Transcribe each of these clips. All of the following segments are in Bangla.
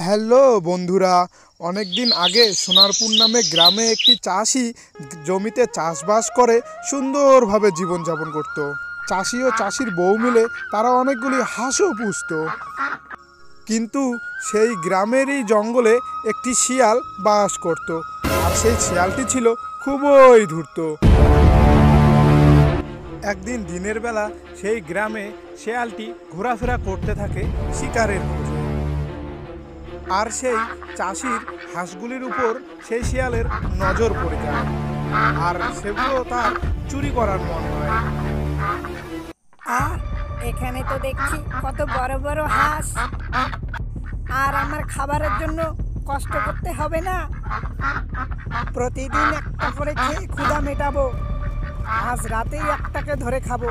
হ্যালো বন্ধুরা, অনেক দিন আগে সোনারপুর নামে গ্রামে একটি চাষি জমিতে চাষবাস করে সুন্দরভাবে জীবনযাপন করত। চাষি ও চাষির বউ মিলে তারা অনেকগুলি হাঁসও পুষত। কিন্তু সেই গ্রামেরই জঙ্গলে একটি শিয়াল বাস করত, আর সেই শিয়ালটি ছিল খুবই ধূর্ত। একদিন দিনের বেলা সেই গ্রামে শিয়ালটি ঘোরাফেরা করতে থাকে শিকারের খোঁজে। আর সেই চাষির হাঁসগুলির উপর সেই শিয়ালের নজর পড়ে যায়, আর সেগুলো তার চুরি করার মন হয়। আর এখানে তো দেখছি কত বড় বড় হাঁস, আর আমার খাবারের জন্য কষ্ট করতে হবে না। প্রতিদিন একটা করে খেয়ে ক্ষুধা মেটাবো, আজ রাতেই একটাকে ধরে খাবো।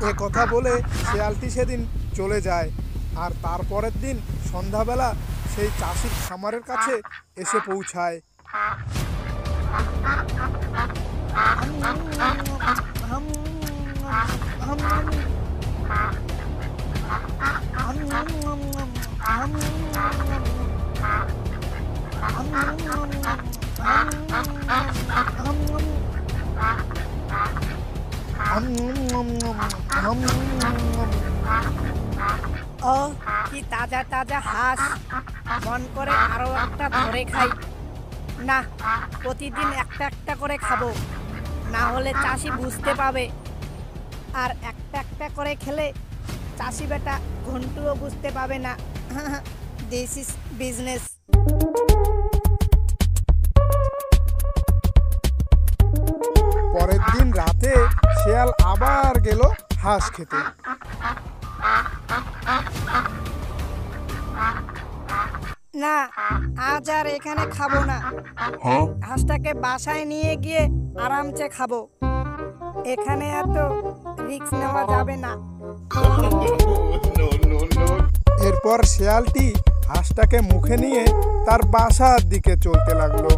এ কথা বলে শিয়ালটি সেদিন চলে যায়, আর তারপরের দিন সন্ধ্যাবেলা সেই চাষির খামারের কাছে এসে পৌঁছায়। ও কি তাজা তাজা হাঁস, মন করে আরো একটা ধরে খাই। না, প্রতিদিন একটা একটা করে খাবো, না হলে চাষি বুঝতে পাবে। আর একটা একটা করে খেলে চাষি বেটা ঘন্টুও বুঝতে পাবে না। This is business. পরের দিন রাতে শিয়াল আবার গেল হাঁস খেতে। না, আজ আর এখানে খাবো না। হাঁসটাকে বাসায় নিয়ে গিয়ে আরামসে খাবো। এখানে এত রিস্ক নেওয়া যাবে না। এরপর শিয়ালটি হাঁসটাকে মুখে নিয়ে তার বাসার দিকে চলতে লাগলো।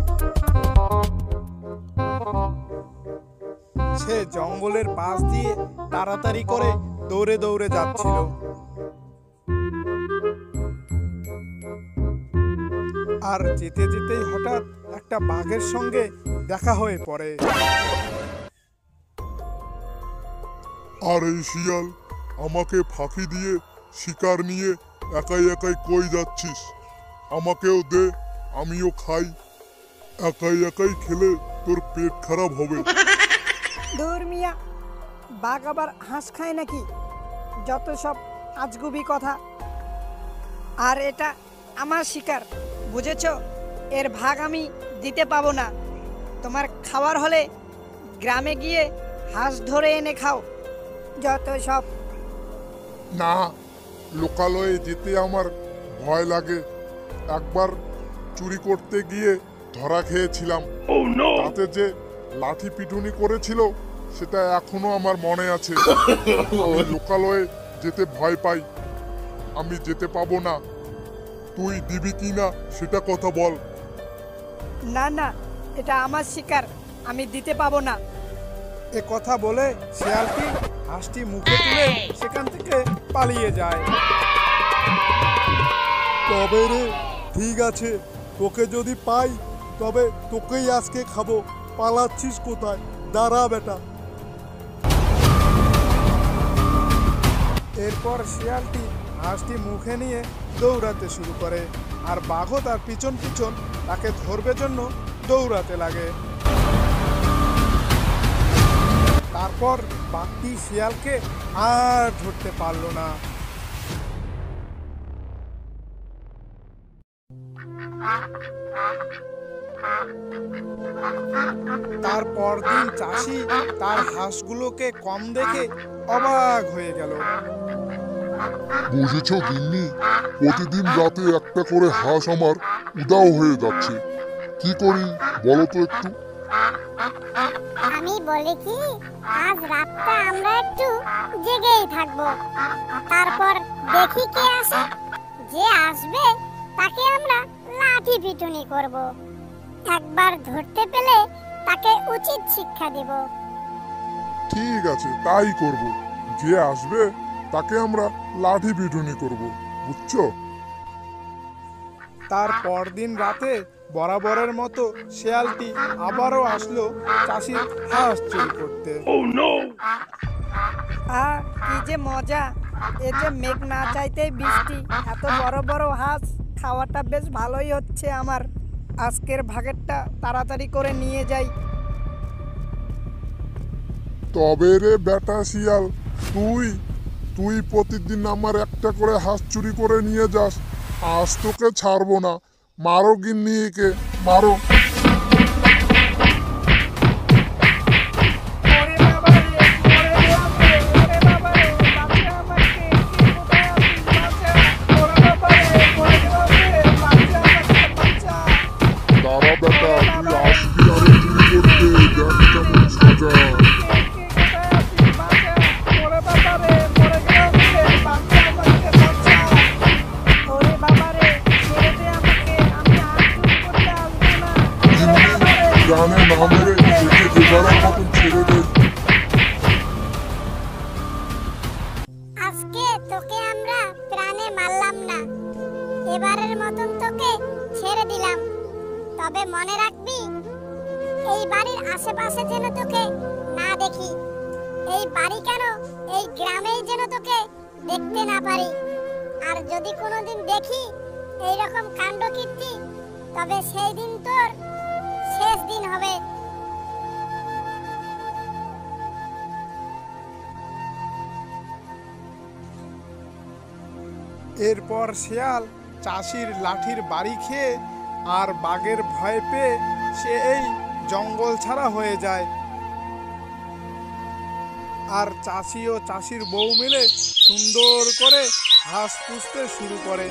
সে জঙ্গলের পাশ দিয়ে তাড়াতাড়ি করে দৌড়ে দৌড়ে যাচ্ছিল। আর যেতে যেতেই হঠাৎ একটা বাঘের সঙ্গে দেখা হয়ে পড়ে। আর এই শিয়াল, আমাকে ফাঁকি দিয়ে শিকার নিয়ে একাই একাই কই যাচ্ছিস? আমাকেও দে, আমিও খাই। একাই একাই খেলে তোর পেট খারাপ হবে। দূর মিয়া, বাঘ আবার হাঁস খায় নাকি? যত সব আজগুবি কথা। আর এটা আমার শিকার, বুঝেছো? এর ভাগ আমি দিতে পাবো না। তোমার খাওয়ার হলে গ্রামে গিয়ে হাঁস ধরে এনে খাও। যত সব। না, লোকালয়ে যেতে আমার ভয় লাগে। একবার চুরি করতে গিয়ে ধরা খেয়েছিলাম। তাতে যে লাঠি পিটুনি করেছিল সেটা এখনো আমার মনে আছে। আমি লোকালয়ে যেতে ভয় পাই। আমি যেতে পাবো না। তুই দিবি কি না সেটা কথা বল। না না, এটা আমার শিকার, আমি দিতে পাবো না। এ কথা বলে শিয়ালটি হাঁসটি মুখে তুলে সেখান থেকে পালিয়ে যায়। তবে রে, ঠিক আছে, তোকে যদি পাই তবে তোকেই আজকে খাবো। পালাচ্ছিস কোথায়? দাঁড়া বেটা। এরপর শিয়ালটি হাঁসটি মুখে নিয়ে দৌড়াতে শুরু করে, আর বাঘও তার পিছন পিছন তাকে ধরবে জন্য দৌড়াতে লাগে। তারপর বাঘটি শিয়ালকে আর ধরতে পারল না। তারপর দিন চাষি তার হাঁসগুলোকে কম দেখে অবাক হয়ে গেল। বুঝেছো গিন্নি, প্রতিদিন রাতে একটা করে হাঁস আমার উদাও হয়ে যাচ্ছে। কি করি বলো তো একটু। আমি বলি কি, আজ রাতটা আমরা একটু জেগেই থাকবো। তারপর দেখি কে আসে। যে আসবে তাকে আমরা লাঠি পিটুনি করব। একবার ধরতে পেলে তাকে উচিত শিক্ষা দেব। ঠিক আছে, তাই করব। যে আসবে তাকে আমরা লাঠি পিটুনি করব, বুঝছো? তার পরদিন রাতে বরাবরের মতো শেয়ালটি আবারও আসলো চাষির হাঁস চুরি করতে। কি যে মজা! এ যে মেঘ না চাইতেই বৃষ্টি, এত বড় বড় হাঁস খাওয়াটা বেশ ভালোই হচ্ছে আমার। আজকের ভাগেরটা তাড়াতাড়ি করে নিয়ে যাই। তবে রে বেটা শিয়াল, তুই প্রতিদিন আমার একটা করে হাঁস চুরি করে নিয়ে যাস, আজ তোকে ছাড়বো না। মারো গিন্নি একে, মারো। ওরে বাবা রে, ওরে বাবা রে, ওরে বাবা রে, বাঁচা আমাকে, কে কোথায় আছিস? বাঁচা! ওরে বাবা রে, ওরে বাবা রে, বাঁচা আমাকে, বাঁচা! দাঁড়া বেটা, তুই আসবি আরো চুরি করতে, দেখ কেমন সাজা। কে কোথায় আছিস? বাঁচা! ওরে বাবা রে, মরে গেলাম রে, বাঁচা আমাকে, বাঁচা! ওরে বাবা রে, ছেড়ে দে আমাকে, আমি আর চুরি করতে আসবো না। ওরে বাবা রে, জানে না মেরে দেখে এবারের মতন ছেড়ে দে। আজকে তোকে আমরা প্রাণে মারলাম না, এবারের মতন তোকে ছেড়ে দিলাম। তবে মনে রাখবি, এই বাড়ির আশেপাশে যেন তোকে না দেখি। এই বাড়ি কেন, এই গ্রামেই যেন তোকে দেখতে না পারি। আর যদি কোনোদিন দেখি এইরকম কাণ্ডকীর্তি, তবে সেই দিন তোর শেষ দিন হবে। এরপর শেয়াল চাষির লাঠির বাড়ি খেয়ে আর বাঘের ভয় পেয়ে সে এই জঙ্গল ছাড়া হয়ে যায়। আর চাষি ও চাষির বউ মিলে সুন্দর করে হাঁস পুষতে শুরু করে।